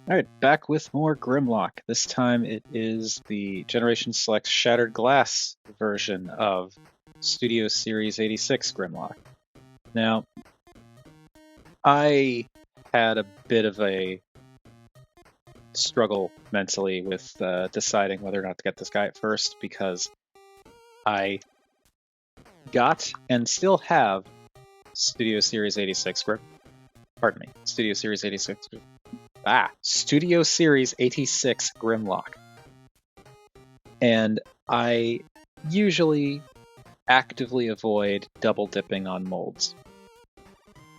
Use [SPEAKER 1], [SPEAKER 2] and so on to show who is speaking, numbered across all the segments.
[SPEAKER 1] Alright, back with more Grimlock. This time it is the Generation Select Shattered Glass version of Studio Series 86 Grimlock. Now, I had a bit of a struggle mentally with deciding whether or not to get this guy at first, because I got and still have Studio Series 86 Studio Series 86 Studio Series 86 Grimlock. And I usually actively avoid double dipping on molds.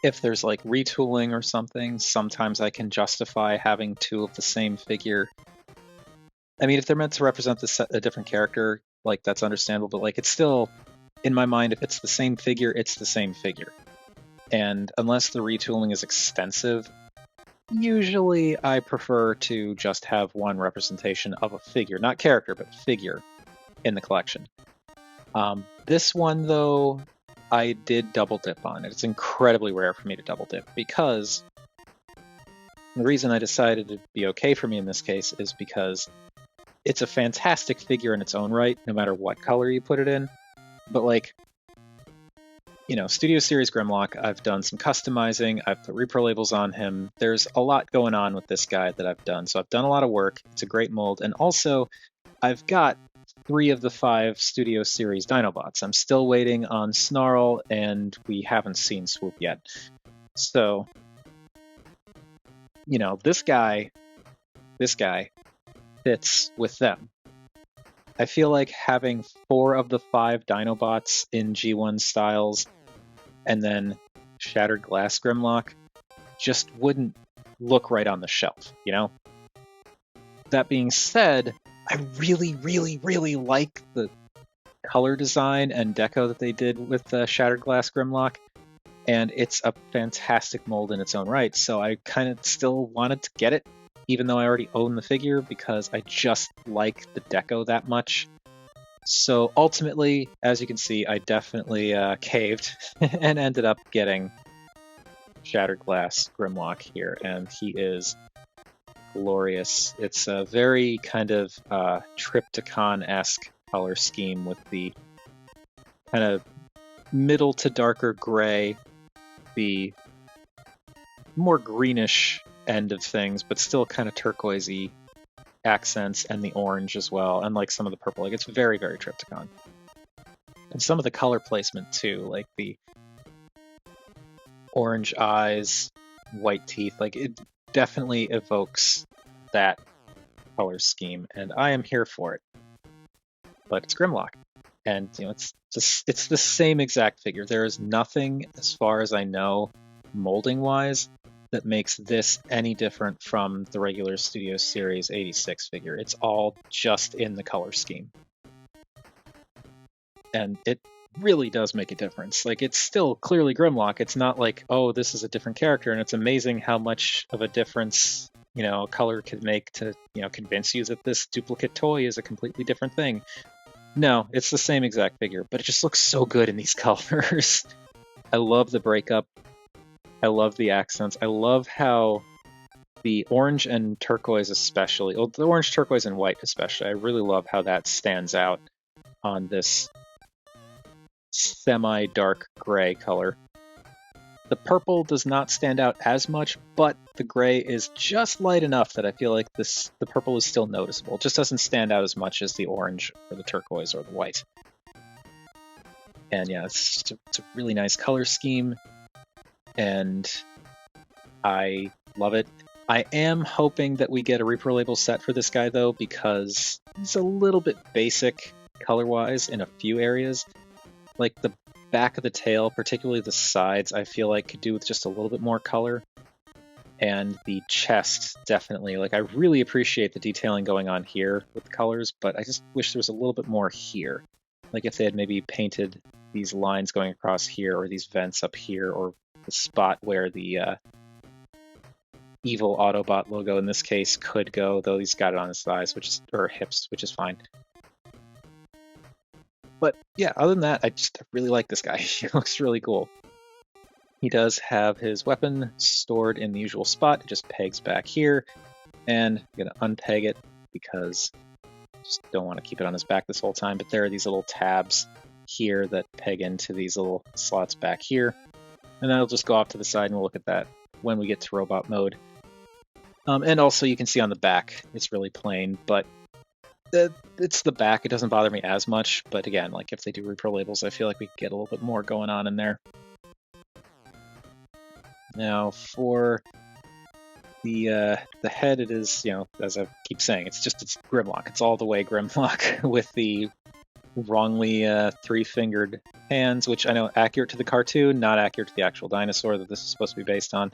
[SPEAKER 1] If there's like retooling or something, sometimes I can justify having two of the same figure. I mean, if they're meant to represent a different character, like that's understandable, but like it's still, in my mind, if it's the same figure, it's the same figure. And unless the retooling is extensive, usually I prefer to just have one representation of a figure, not character, but figure in the collection. This one, though, I did double dip on it. It's incredibly rare for me to double dip, because the reason I decided it'd be okay for me in this case is because it's a fantastic figure in its own right, no matter what color you put it in. But like, you know, Studio Series Grimlock, I've done some customizing, I've put repro labels on him. There's a lot going on with this guy that I've done. So I've done a lot of work. It's a great mold. And also, I've got 3 of the 5 Studio Series Dinobots. I'm still waiting on Snarl, and we haven't seen Swoop yet. So, you know, this guy fits with them. I feel like having 4 of the 5 Dinobots in G1 styles and then Shattered Glass Grimlock just wouldn't look right on the shelf, you know? That being said, I really, really, really like the color design and deco that they did with the Shattered Glass Grimlock, and it's a fantastic mold in its own right, so I kind of still wanted to get it, even though I already own the figure, because I just like the deco that much. So ultimately, as you can see, I definitely caved and ended up getting Shattered Glass Grimlock here, and he is glorious. It's a very kind of Triptychon-esque color scheme with the kind of middle to darker gray, the more greenish end of things, but still kind of turquoisey accents, and the orange as well, and like some of the purple. Like, it's very, very Triptychon. And some of the color placement too, like the orange eyes, white teeth, like it definitely evokes that color scheme, and I am here for it. But it's Grimlock, and you know, it's the same exact figure. There is nothing, as far as I know, molding wise, that makes this any different from the regular Studio Series 86 figure. It's all just in the color scheme. And it really does make a difference. Like, it's still clearly Grimlock. It's not like, oh, this is a different character, and it's amazing how much of a difference, you know, color could make to, you know, convince you that this duplicate toy is a completely different thing. No, it's the same exact figure, but it just looks so good in these colors. I love the breakup. I love the accents. I love how the orange and turquoise especially, well, the orange, turquoise, and white especially, I really love how that stands out on this semi-dark gray color. The purple does not stand out as much, but the gray is just light enough that I feel like the purple is still noticeable. It just doesn't stand out as much as the orange or the turquoise or the white. And yeah, it's a really nice color scheme, and I love it. I am hoping that we get a repro label set for this guy, though, because he's a little bit basic color-wise in a few areas. Like the back of the tail, particularly the sides, I feel like could do with just a little bit more color. And the chest, definitely. Like, I really appreciate the detailing going on here with the colors, but I just wish there was a little bit more here. Like if they had maybe painted these lines going across here, or these vents up here, or the spot where the evil Autobot logo in this case could go, though he's got it on his thighs, or hips, which is fine. But yeah, other than that, I really like this guy. He looks really cool. He does have his weapon stored in the usual spot. It just pegs back here. And I'm going to unpeg it because I just don't want to keep it on his back this whole time. But there are these little tabs here that peg into these little slots back here. And that'll just go off to the side and we'll look at that when we get to robot mode. And also you can see on the back, it's really plain, but it's the back. It doesn't bother me as much. But again, like if they do repro labels, I feel like we could get a little bit more going on in there. Now for the head, it is, you know, as I keep saying, it's Grimlock. It's all the way Grimlock with the wrongly three-fingered hands, which I know accurate to the cartoon, not accurate to the actual dinosaur that this is supposed to be based on.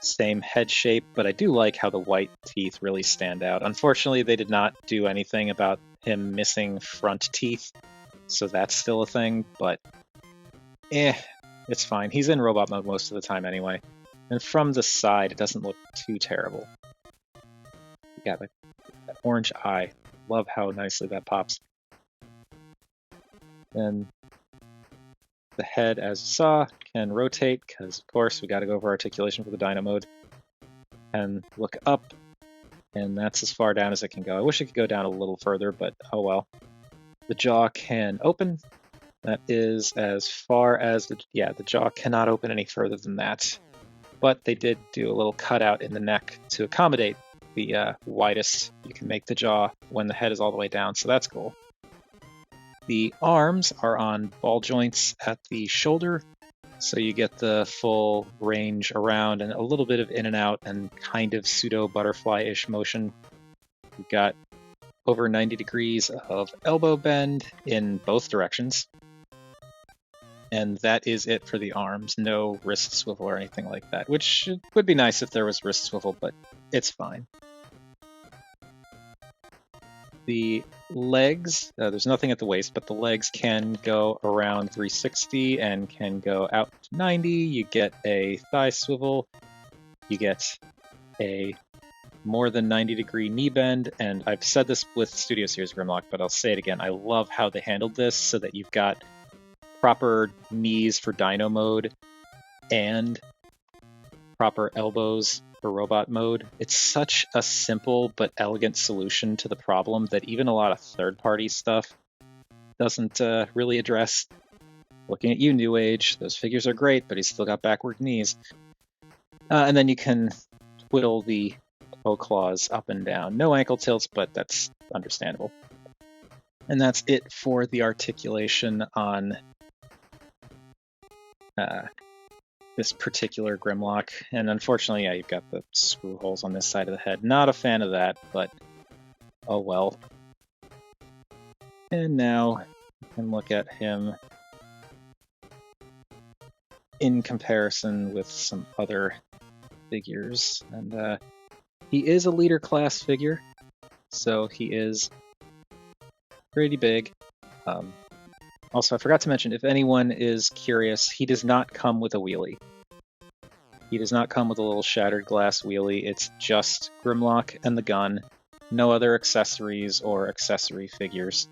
[SPEAKER 1] Same head shape, but I do like how the white teeth really stand out. Unfortunately, they did not do anything about him missing front teeth, so that's still a thing, but it's fine. He's in robot mode most of the time anyway. And from the side, it doesn't look too terrible. Yeah, that orange eye. Love how nicely that pops. And the head, as you saw, can rotate, because of course we got to go over articulation for the dyno mode. And look up, and that's as far down as it can go. I wish it could go down a little further, but oh well. The jaw can open. That is as far as the jaw cannot open any further than that. But they did do a little cutout in the neck to accommodate the widest you can make the jaw when the head is all the way down, so that's cool. The arms are on ball joints at the shoulder, so you get the full range around and a little bit of in and out and kind of pseudo butterfly-ish motion. You've got over 90 degrees of elbow bend in both directions. And that is it for the arms. No wrist swivel or anything like that, which would be nice if there was wrist swivel, but it's fine. The legs, there's nothing at the waist, but the legs can go around 360 and can go out to 90. You get a thigh swivel. You get a more than 90-degree knee bend, and I've said this with Studio Series Grimlock, but I'll say it again. I love how they handled this so that you've got proper knees for dyno mode and proper elbows for robot mode. It's such a simple but elegant solution to the problem that even a lot of third-party stuff doesn't really address. Looking at you, New Age, those figures are great, but he's still got backward knees. And then you can twiddle the toe claws up and down. No ankle tilts, but that's understandable. And that's it for the articulation on this particular Grimlock. And unfortunately, yeah, you've got the screw holes on this side of the head. Not a fan of that, but oh well. And now you can look at him in comparison with some other figures. And he is a leader class figure, so he is pretty big. Also, I forgot to mention, if anyone is curious, he does not come with a wheelie. He does not come with a little shattered glass wheelie. It's just Grimlock and the gun. No other accessories or accessory figures.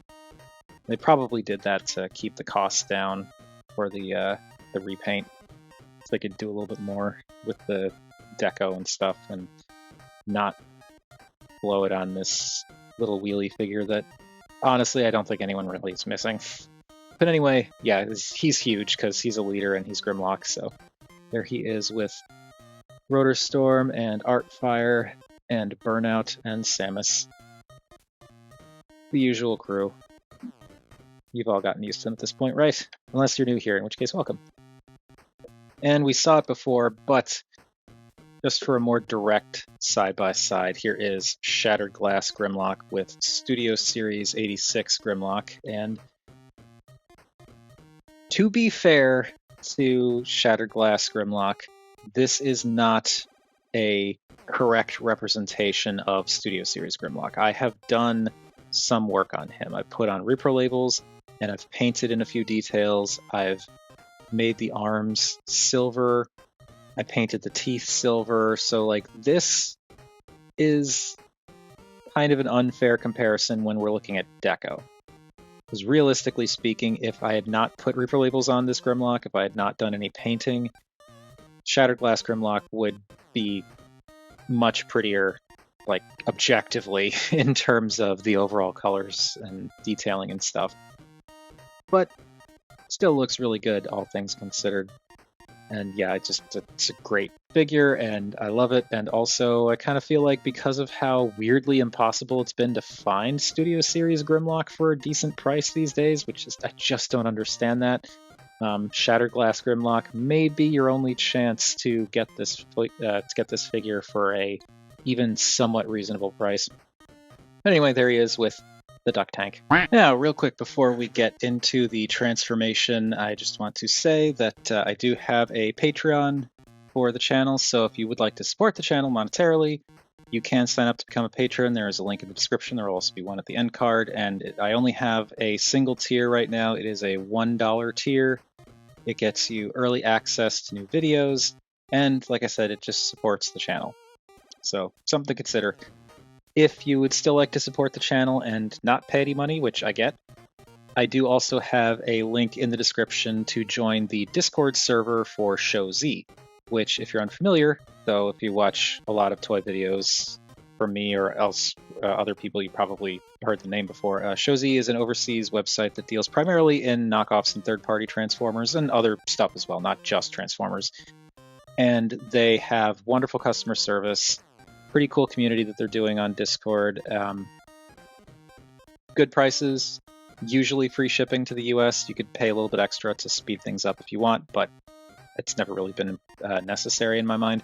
[SPEAKER 1] They probably did that to keep the costs down for the repaint. So they could do a little bit more with the deco and stuff and not blow it on this little wheelie figure that, honestly, I don't think anyone really is missing. But anyway, yeah, he's huge because he's a leader and he's Grimlock, so there he is with Rotor Storm and Artfire and Burnout and Samus. The usual crew. You've all gotten used to them at this point, right? Unless you're new here, in which case, welcome. And we saw it before, but just for a more direct side-by-side, here is Shattered Glass Grimlock with Studio Series 86 Grimlock, and to be fair to Shattered Glass Grimlock, this is not a correct representation of Studio Series Grimlock. I have done some work on him. I've put on repro labels, and I've painted in a few details. I've made the arms silver. I painted the teeth silver. So, like, this is kind of an unfair comparison when we're looking at deco. Because realistically speaking, if I had not put repro labels on this Grimlock, if I had not done any painting, Shattered Glass Grimlock would be much prettier, like objectively, in terms of the overall colors and detailing and stuff. But still looks really good, all things considered. And yeah, it's a great figure, and I love it. And also, I kind of feel like because of how weirdly impossible it's been to find Studio Series Grimlock for a decent price these days, which is I just don't understand that. Shattered Glass Grimlock may be your only chance to get this figure for a even somewhat reasonable price. Anyway, there he is with the duck tank. Now, real quick before we get into the transformation, I just want to say that I do have a Patreon for the channel, so if you would like to support the channel monetarily, you can sign up to become a patron. There is a link in the description. There will also be one at the end card, and I only have a single tier right now. It is a $1 tier. It gets you early access to new videos, and like I said, it just supports the channel. So, something to consider. If you would still like to support the channel and not pay any money, which I get, I do also have a link in the description to join the Discord server for Show Z, which, if you're unfamiliar, though if you watch a lot of toy videos from me or else other people, you probably heard the name before. Show Z is an overseas website that deals primarily in knockoffs and third-party Transformers and other stuff as well, not just Transformers. And they have wonderful customer service, pretty cool community that they're doing on Discord. Good prices, usually free shipping to the US. You could pay a little bit extra to speed things up if you want, but it's never really been necessary in my mind.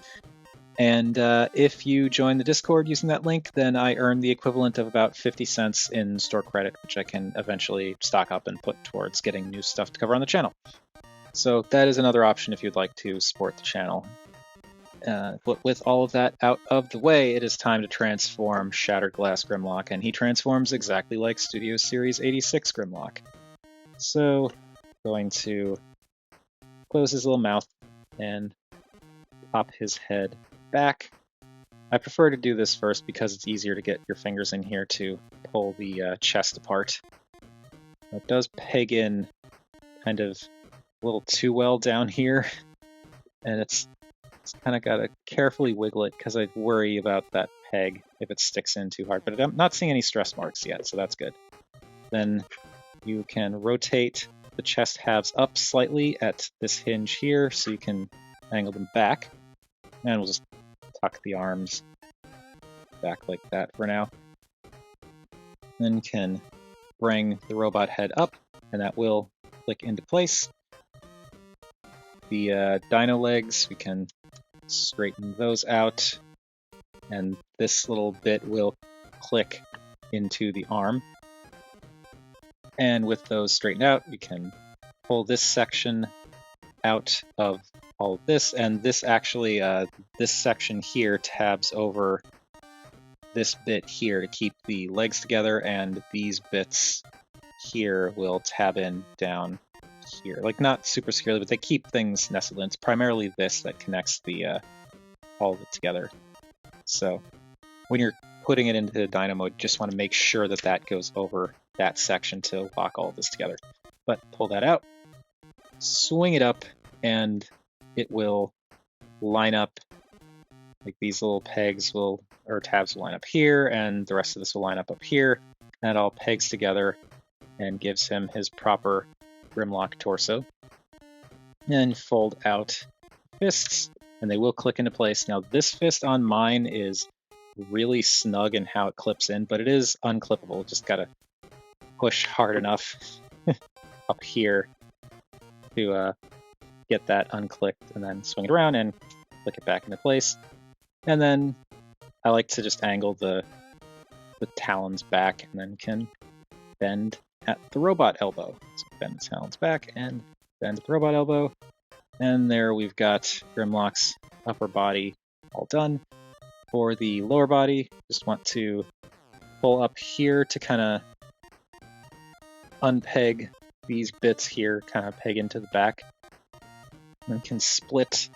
[SPEAKER 1] And if you join the Discord using that link, then I earn the equivalent of about 50 cents in store credit, which I can eventually stock up and put towards getting new stuff to cover on the channel. So that is another option if you'd like to support the channel. With all of that out of the way, it is time to transform Shattered Glass Grimlock, and he transforms exactly like Studio Series 86 Grimlock. So, going to close his little mouth and pop his head back. I prefer to do this first because it's easier to get your fingers in here to pull the chest apart. It does peg in kind of a little too well down here, and it's kind of got to carefully wiggle it because I worry about that peg if it sticks in too hard. But I'm not seeing any stress marks yet, so that's good. Then you can rotate the chest halves up slightly at this hinge here so you can angle them back. And we'll just tuck the arms back like that for now. Then can bring the robot head up, and that will click into place. The dino legs, we can straighten those out, and this little bit will click into the arm. And with those straightened out, we can pull this section out of all of this, and this actually, this section here tabs over this bit here to keep the legs together, and these bits here will tab in down here. Like, not super securely, but they keep things nestled in. It's primarily this that connects the all of it together. So when you're putting it into dyno mode, just want to make sure that that goes over that section to lock all of this together. But pull that out, swing it up, and it will line up. Like, these little pegs will, or tabs will line up here, and the rest of this will line up here, and it all pegs together and gives him his proper Grimlock torso. And fold out fists, and they will click into place. Now, this fist on mine is really snug in how it clips in, but it is unclippable. Just gotta push hard enough up here to get that unclicked, and then swing it around and click it back into place. And then I like to just angle the talons back, and then can bend at the robot elbow. So bend the talons back and bend at the robot elbow. And there we've got Grimlock's upper body all done. For the lower body, just want to pull up here to kind of unpeg these bits here, kind of peg into the back. And can split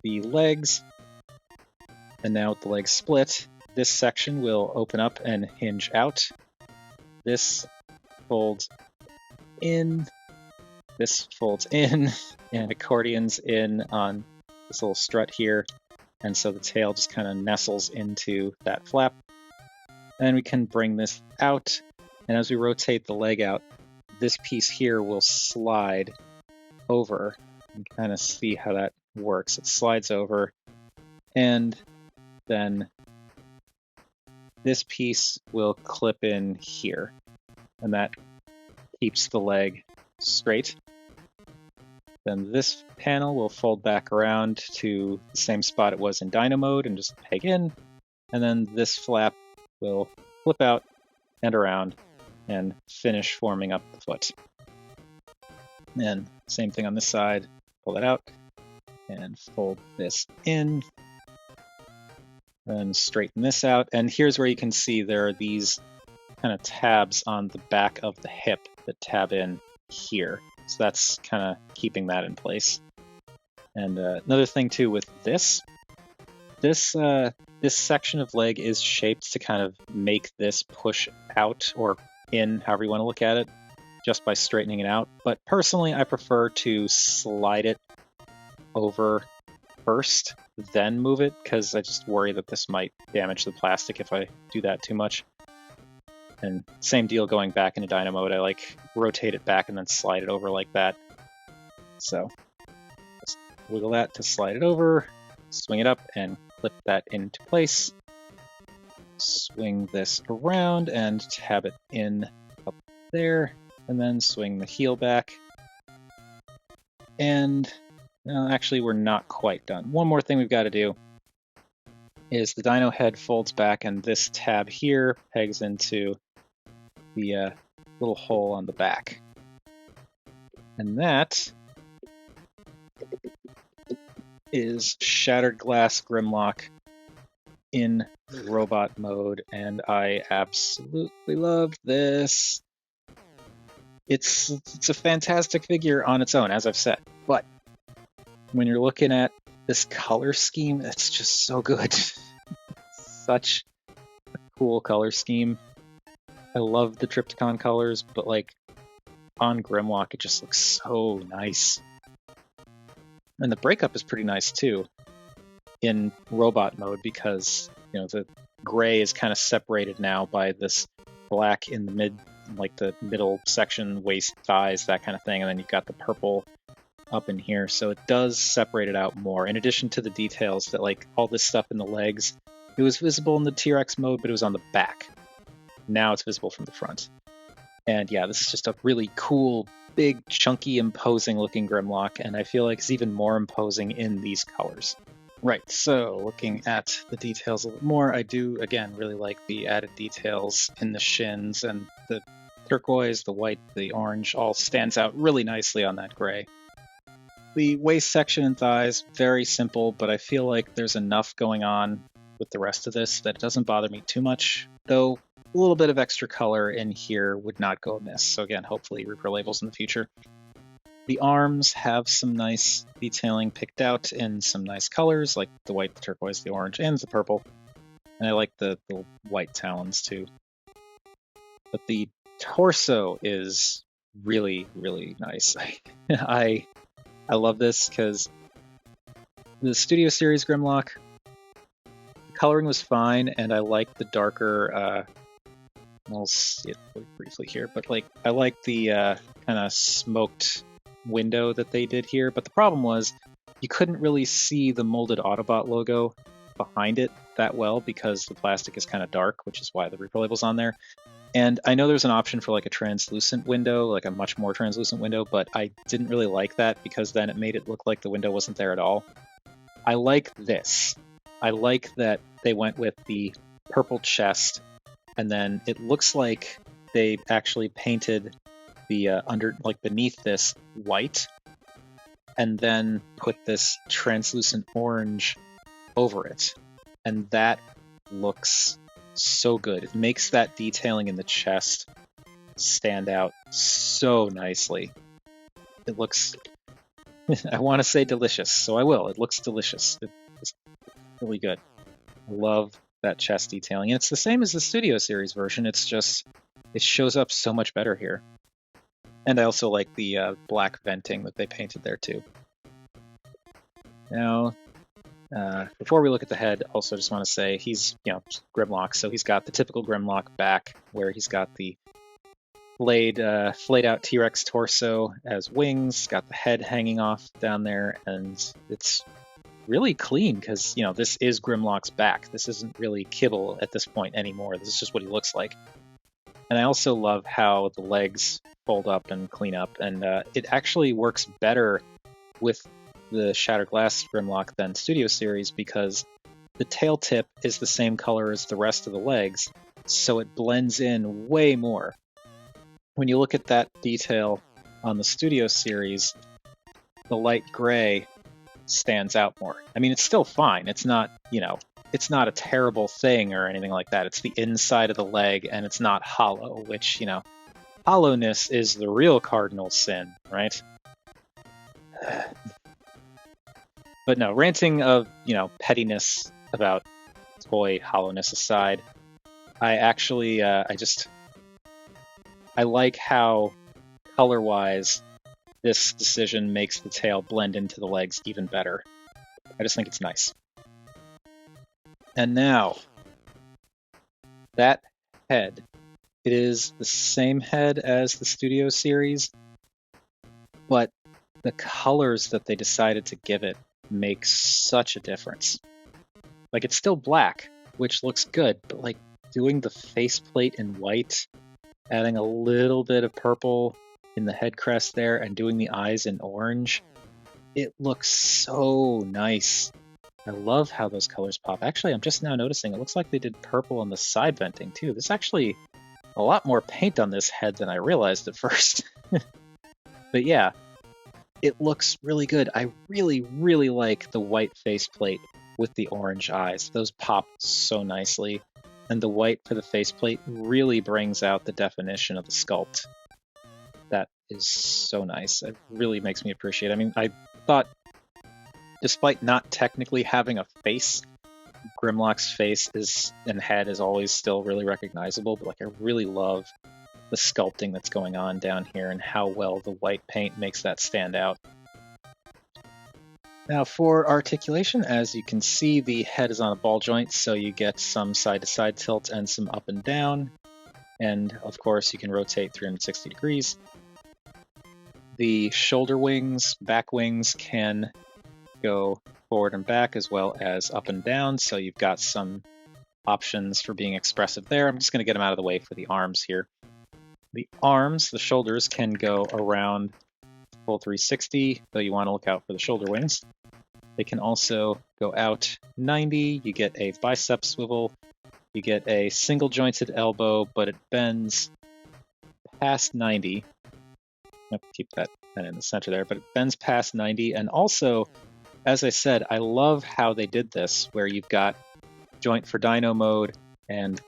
[SPEAKER 1] the legs. And now with the legs split, this section will open up and hinge out. This folds in, this folds in, and accordions in on this little strut here. And so the tail just kind of nestles into that flap. And we can bring this out. And as we rotate the leg out, this piece here will slide over. You can kind of see how that works. It slides over. And then this piece will clip in here. And that keeps the leg straight. Then this panel will fold back around to the same spot it was in dyno mode and just peg in. And then this flap will flip out and around and finish forming up the foot. And same thing on this side, pull that out and fold this in and straighten this out. And here's where you can see there are these kind of tabs on the back of the hip that tab in here. So that's kind of keeping that in place. And another thing too with this section of leg is shaped to kind of make this push out or in, however you want to look at it, just by straightening it out. But personally, I prefer to slide it over first, then move it, because I just worry that this might damage the plastic if I do that too much. And same deal going back into dyno mode. I like rotate it back and then slide it over like that. So just wiggle that to slide it over, swing it up and clip that into place. Swing this around and tab it in up there, and then swing the heel back. And actually, we're not quite done. One more thing we've got to do is the dyno head folds back, and this tab here pegs into the little hole on the back. And that is Shattered Glass Grimlock in robot mode, and I absolutely love this. It's a fantastic figure on its own, as I've said, but when you're looking at this color scheme, it's just so good. Such a cool color scheme. I love the Trypticon colors, but like on Grimlock, it just looks so nice. And the breakup is pretty nice too in robot mode, because the gray is kind of separated now by this black in the middle section, waist, thighs, that kind of thing, and then you've got the purple up in here, so it does separate it out more. In addition to the details that like all this stuff in the legs, it was visible in the T-Rex mode, but it was on the back. Now it's visible from the front. And yeah, this is just a really cool, big, chunky, imposing looking Grimlock, and I feel like it's even more imposing in these colors. Right, so looking at the details a little more, I do, again, really like the added details in the shins, and the turquoise, the white, the orange, all stands out really nicely on that gray. The waist section and thighs, very simple, but I feel like there's enough going on with the rest of this that it doesn't bother me too much, though a little bit of extra color in here would not go amiss. So again, hopefully Reaper labels in the future. The arms have some nice detailing picked out in some nice colors, like the white, the turquoise, the orange, and the purple. And I like the white talons too. But the torso is really, really nice. I love this because the Studio Series Grimlock, the coloring was fine, and I like the darker, I'll see it really briefly here, but like I like the kind of smoked window that they did here. But the problem was you couldn't really see the molded Autobot logo behind it that well because the plastic is kind of dark, which is why the Reaper label's on there. And I know there's an option for like a translucent window, like a much more translucent window, but I didn't really like that because then it made it look like the window wasn't there at all. I like this. I like that they went with the purple chest, and then it looks like they actually painted the beneath this white, and then put this translucent orange over it. And that looks so good. It makes that detailing in the chest stand out so nicely. It looks, I want to say delicious, so I will. It looks delicious. It's really good. I love that chest detailing. And it's the same as the Studio Series version. It's just, it shows up so much better here. And I also like the black venting that they painted there too. Now, Before we look at the head, also just want to say he's, Grimlock, so he's got the typical Grimlock back, where he's got the flayed out T-Rex torso as wings, got the head hanging off down there, and it's really clean because, this is Grimlock's back. This isn't really kibble at this point anymore. This is just what he looks like. And I also love how the legs fold up and clean up, and it actually works better with the Shattered Glass Grimlock than Studio Series because the tail tip is the same color as the rest of the legs, so it blends in way more. When you look at that detail on the Studio Series, the light gray stands out more. I mean, it's still fine. It's not, it's not a terrible thing or anything like that. It's the inside of the leg, and it's not hollow, which, hollowness is the real cardinal sin, right? But no, ranting of, pettiness about toy hollowness aside, I actually, I like how, color-wise, this decision makes the tail blend into the legs even better. I just think it's nice. And now, that head. It is the same head as the Studio Series, but the colors that they decided to give it make such a difference. Like, it's still black, which looks good, but like doing the faceplate in white, adding a little bit of purple in the head crest there, and doing the eyes in orange, it looks so nice. I love how those colors pop. Actually, I'm just now noticing it looks like they did purple on the side venting too. There's actually a lot more paint on this head than I realized at first. But yeah, it looks really good. I really, really like the white faceplate with the orange eyes. Those pop so nicely. And the white for the faceplate really brings out the definition of the sculpt. That is so nice. It really makes me appreciate it. I mean, I thought, despite not technically having a face, Grimlock's face and head is always still really recognizable, but like I really love the sculpting that's going on down here and how well the white paint makes that stand out. Now for articulation, as you can see, the head is on a ball joint, so you get some side-to-side tilt and some up and down. And of course, you can rotate 360 degrees. The shoulder wings, back wings, can go forward and back as well as up and down, so you've got some options for being expressive there. I'm just going to get them out of the way for the arms here. The arms, the shoulders, can go around full 360, though you want to look out for the shoulder wings. They can also go out 90. You get a bicep swivel. You get a single jointed elbow, but it bends past 90. I have to keep that in the center there, but it bends past 90. And also, as I said, I love how they did this, where you've got joint for dyno mode and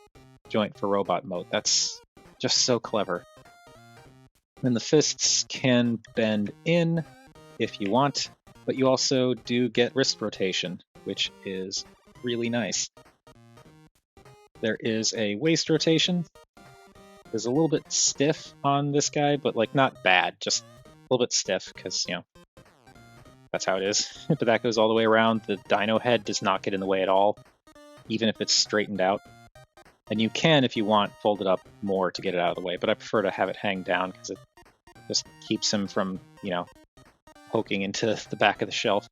[SPEAKER 1] joint for robot mode. That's just so clever. And the fists can bend in if you want, but you also do get wrist rotation, which is really nice. There is a waist rotation. It's a little bit stiff on this guy, but like not bad, just a little bit stiff because, that's how it is. But that goes all the way around. The dyno head does not get in the way at all, even if it's straightened out. And you can, if you want, fold it up more to get it out of the way, but I prefer to have it hang down because it just keeps him from, poking into the back of the shelf.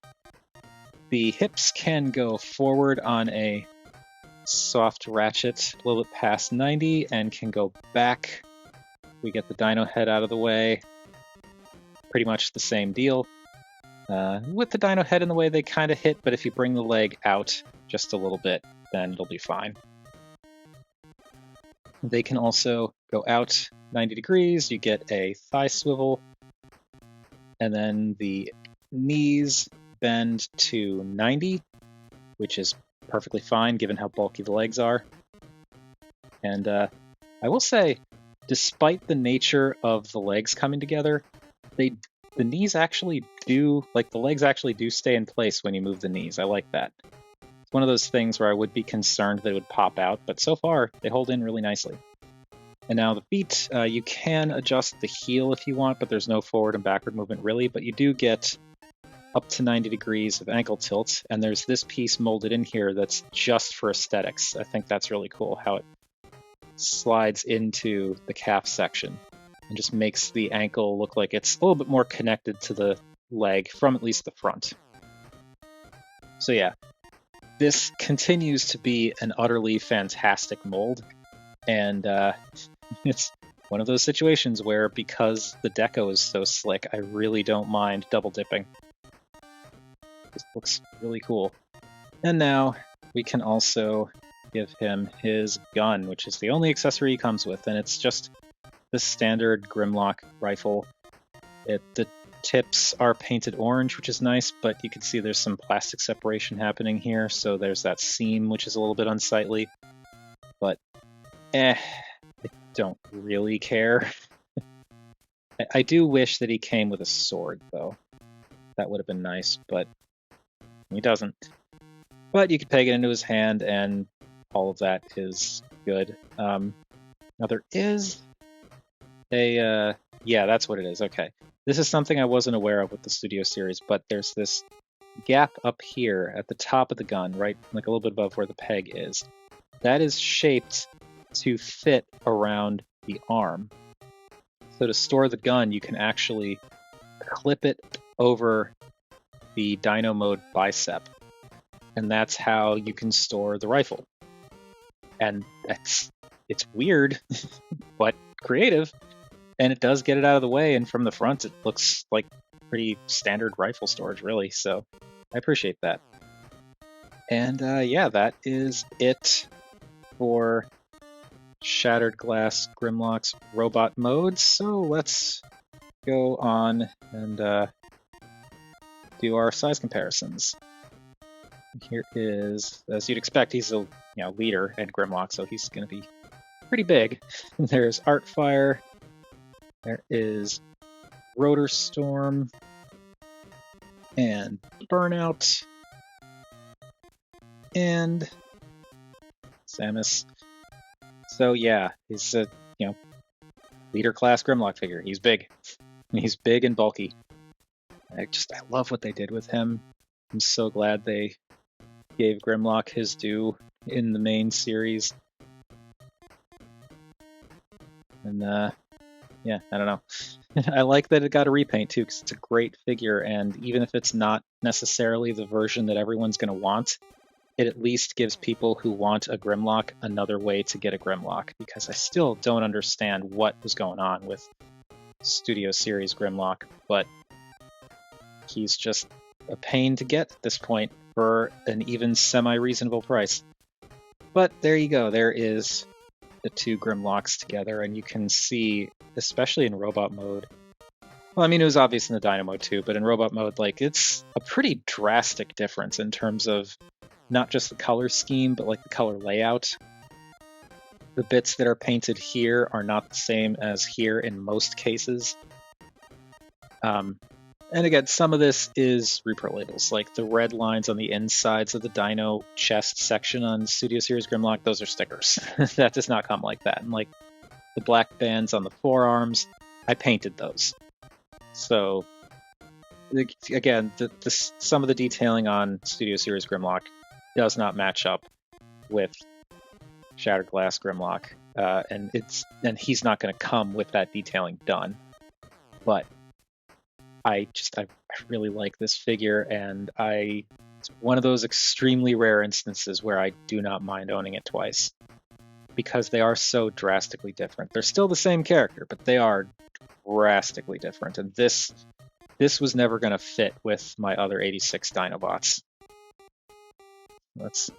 [SPEAKER 1] The hips can go forward on a soft ratchet a little bit past 90 and can go back. We get the dyno head out of the way. Pretty much the same deal. With the dyno head in the way, they kind of hit, but if you bring the leg out just a little bit, then it'll be fine. They can also go out 90 degrees. You get a thigh swivel. And then the knees bend to 90, which is perfectly fine given how bulky the legs are. And I will say, despite the nature of the legs coming together, the knees actually do, the legs actually do stay in place when you move the knees. I like that. It's one of those things where I would be concerned that it would pop out, but so far they hold in really nicely. And now the feet, you can adjust the heel if you want, but there's no forward and backward movement really, but you do get up to 90 degrees of ankle tilt, and there's this piece molded in here that's just for aesthetics. I think that's really cool, how it slides into the calf section and just makes the ankle look like it's a little bit more connected to the leg from at least the front. So yeah, this continues to be an utterly fantastic mold, and it's one of those situations where, because the deco is so slick, I really don't mind double dipping. This looks really cool. And now we can also give him his gun, which is the only accessory he comes with, and it's just the standard Grimlock rifle. The tips are painted orange, which is nice, but you can see there's some plastic separation happening here, so there's that seam, which is a little bit unsightly. But, I don't really care. I do wish that he came with a sword, though. That would have been nice, but he doesn't. But you could peg it into his hand, and all of that is good. Now there is a... yeah, that's what it is. Okay. This is something I wasn't aware of with the Studio Series, but there's this gap up here at the top of the gun, right, like a little bit above where the peg is. That is shaped to fit around the arm. So to store the gun, you can actually clip it over the Dino Mode bicep, and that's how you can store the rifle. And it's weird, but creative. And it does get it out of the way, and from the front it looks like pretty standard rifle storage, really, so I appreciate that. And yeah, that is it for Shattered Glass Grimlock's robot mode, so let's go on and do our size comparisons. Here is, as you'd expect, he's a leader in Grimlock, so he's going to be pretty big. There's Artfire. There is Rotor Storm and Burnout and Samus. So yeah, he's a leader class Grimlock figure. He's big. He's big and bulky. I love what they did with him. I'm so glad they gave Grimlock his due in the main series. And yeah, I don't know. I like that it got a repaint too, because it's a great figure, and even if it's not necessarily the version that everyone's going to want, it at least gives people who want a Grimlock another way to get a Grimlock, because I still don't understand what was going on with Studio Series Grimlock, but he's just a pain to get at this point for an even semi-reasonable price. But there you go, there is the two Grimlocks together, and you can see, especially in robot mode, well, I mean, it was obvious in the Dino mode too, but in robot mode, like, it's a pretty drastic difference in terms of not just the color scheme, but like the color layout. The bits that are painted here are not the same as here in most cases. And again, some of this is repro labels, like the red lines on the insides of the Dino chest section on Studio Series Grimlock, those are stickers. That does not come like that. And like the black bands on the forearms, I painted those. So again, some of the detailing on Studio Series Grimlock does not match up with Shattered Glass Grimlock, and he's not going to come with that detailing done. But I really like this figure, and it's one of those extremely rare instances where I do not mind owning it twice, because they are so drastically different. They're still the same character, but they are drastically different, and this was never going to fit with my other 86 Dinobots. Let's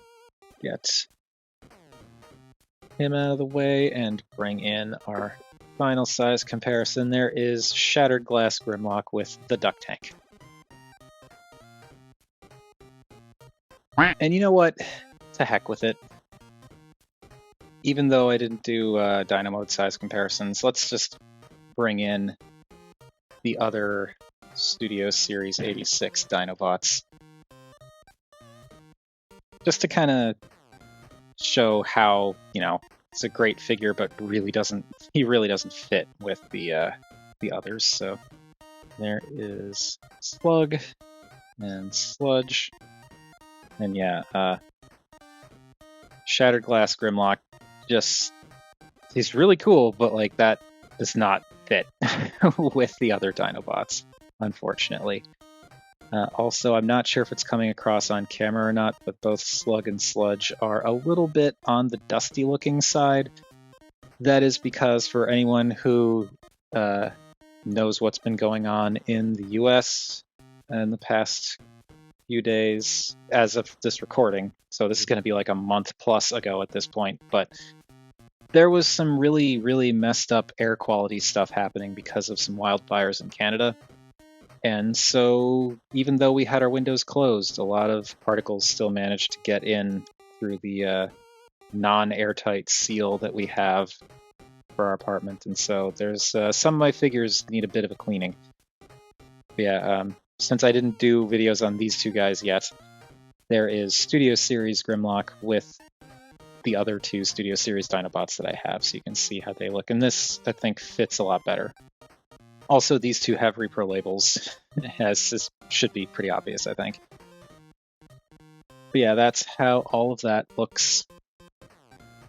[SPEAKER 1] get him out of the way and bring in our final size comparison. There is Shattered Glass Grimlock with the Duck Tank. And you know what? To heck with it. Even though I didn't do Dino Mode size comparisons, let's just bring in the other Studio Series 86 Dinobots. Just to kind of show how, it's a great figure, but he really doesn't fit with the others. So there is Slug, and Sludge. And yeah, Shattered Glass Grimlock, he's really cool, but like that does not fit with the other Dinobots, unfortunately. Also, I'm not sure if it's coming across on camera or not, but both Slug and Sludge are a little bit on the dusty looking side. That is because for anyone who knows what's been going on in the US in the past few days as of this recording, so this is going to be like a month plus ago at this point, but there was some really, really messed up air quality stuff happening because of some wildfires in Canada. And so even though we had our windows closed, a lot of particles still managed to get in through the non-airtight seal that we have for our apartment. And so there's some of my figures need a bit of a cleaning. But yeah, since I didn't do videos on these two guys yet, there is Studio Series Grimlock with the other two Studio Series Dinobots that I have, so you can see how they look. And this, I think, fits a lot better. Also, these two have repro labels, as this should be pretty obvious, I think. But yeah, that's how all of that looks.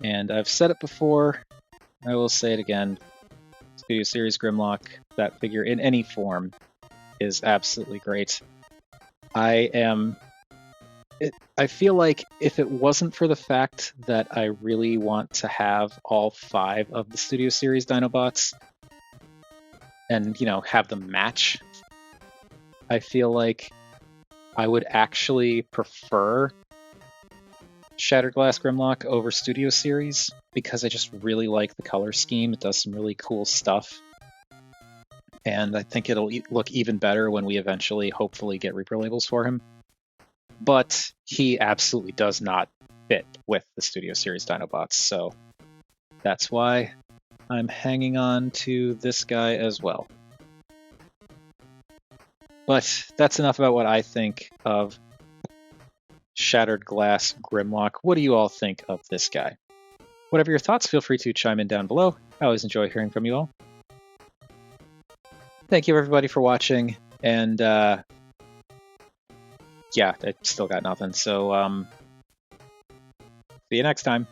[SPEAKER 1] And I've said it before, I will say it again. Studio Series Grimlock, that figure in any form, is absolutely great. I feel like if it wasn't for the fact that I really want to have all 5 of the Studio Series Dinobots, and, you know, have them match, I feel like I would actually prefer Shattered Glass Grimlock over Studio Series, because I just really like the color scheme. It does some really cool stuff. And I think it'll look even better when we eventually, hopefully, get repro labels for him. But he absolutely does not fit with the Studio Series Dinobots, so that's why I'm hanging on to this guy as well. But that's enough about what I think of Shattered Glass Grimlock. What do you all think of this guy? Whatever your thoughts, feel free to chime in down below. I always enjoy hearing from you all. Thank you everybody for watching, and yeah, I still got nothing, so see you next time.